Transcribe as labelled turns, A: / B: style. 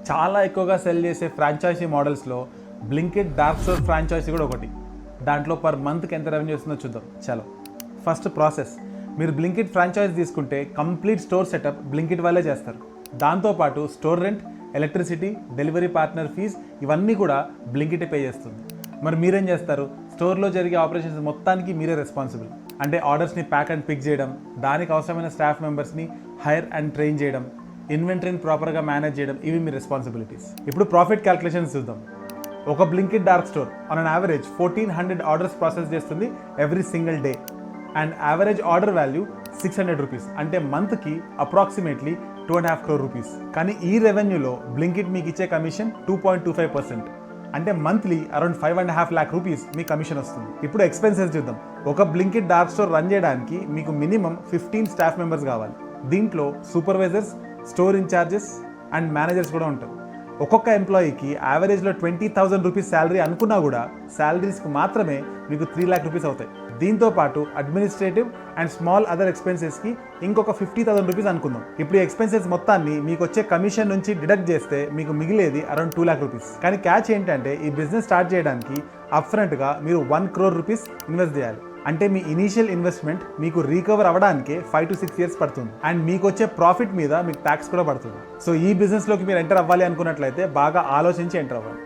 A: చాలా ఎక్కువగా సెల్ చేసే ఫ్రాంచైజీ మోడల్స్లో బ్లింకిట్ డార్క్ స్టోర్ ఫ్రాంచైజీ కూడా ఒకటి. దాంట్లో పర్ మంత్కి ఎంత రెవెన్యూ వస్తుందో చూద్దాం. చలో ఫస్ట్ ప్రాసెస్, మీరు బ్లింకిట్ ఫ్రాంచైజ్ తీసుకుంటే కంప్లీట్ స్టోర్ సెటప్ బ్లింకిట్ వాళ్ళే చేస్తారు. దాంతోపాటు store rent, electricity, delivery partner fees ఇవన్నీ కూడా బ్లింకిటే పే చేస్తుంది. మరి మీరేం చేస్తారు? స్టోర్లో జరిగే ఆపరేషన్స్ మొత్తానికి మీరే రెస్పాన్సిబుల్. అంటే ఆర్డర్స్ని ప్యాక్ అండ్ పిక్ చేయడం, దానికి అవసరమైన స్టాఫ్ మెంబర్స్ని హైర్ అండ్ ట్రైన్ చేయడం, ఇన్వెంటరీని ప్రాపర్గా మేనేజ్ చేయడం, ఇవి మీ రెస్పాన్సిబిలిటీస్. ఇప్పుడు ప్రాఫిట్ క్యాల్కులేషన్స్ చూద్దాం. ఒక Blinkit dark store on an average 1400 orders process చేస్తుంది every single day and average order value 600 rupees. అంటే మంత్కి అప్రాక్సిమేట్లీ 2.5 crore రూపీస్. కానీ ఈ రెవెన్యూలో బ్లింకిట్ మీకు ఇచ్చే కమిషన్ 2.25%. అంటే మంత్లీ అరౌండ్ 5.5 lakh రూపీస్ మీ కమిషన్ వస్తుంది. ఇప్పుడు ఎక్స్పెన్సెస్ చూద్దాం. ఒక బ్లింకిట్ డార్క్ స్టోర్ రన్ చేయడానికి మీకు మినిమం 15 స్టాఫ్ మెంబర్స్ కావాలి. దీంట్లో supervisors, store in-charges and managers కూడా ఉంటారు. ఒక్కొక్క ఎంప్లాయీకి యావరేజ్లో 20,000 రూపీస్ శాలరీ అనుకున్నా కూడా శాలరీస్కి మాత్రమే మీకు 3 lakh రూపీస్ అవుతాయి. దీంతో పాటు అడ్మినిస్ట్రేటివ్ అండ్ స్మాల్ అదర్ ఎక్స్పెన్సెస్కి ఇంకొక 50,000 రూపీస్ అనుకుందాం. ఇప్పుడు ఈ ఎక్స్పెన్సెస్ మొత్తాన్ని మీకు వచ్చే కమిషన్ నుంచి డిడక్ట్ చేస్తే మీకు మిగిలేది అరౌండ్ 2 lakh రూపీస్. కానీ క్యాచ్ ఏంటంటే ఈ బిజినెస్ స్టార్ట్ చేయడానికి అప్ఫ్రంట్గా మీరు 1 crore రూపీస్ ఇన్వెస్ట్ చేయాలి. అంటే మీ ఇనీషియల్ ఇన్వెస్ట్మెంట్ మీకు రీకవర్ అవ్వడానికి 5 to 6 years పడుతుంది. అండ్ మీకు వచ్చే ప్రాఫిట్ మీద మీకు ట్యాక్స్ కూడా పడుతుంది. సో ఈ బిజినెస్లోకి మీరు ఎంటర్ అవ్వాలి అనుకున్నట్లయితే బాగా ఆలోచించి ఎంటర్ అవ్వాలి.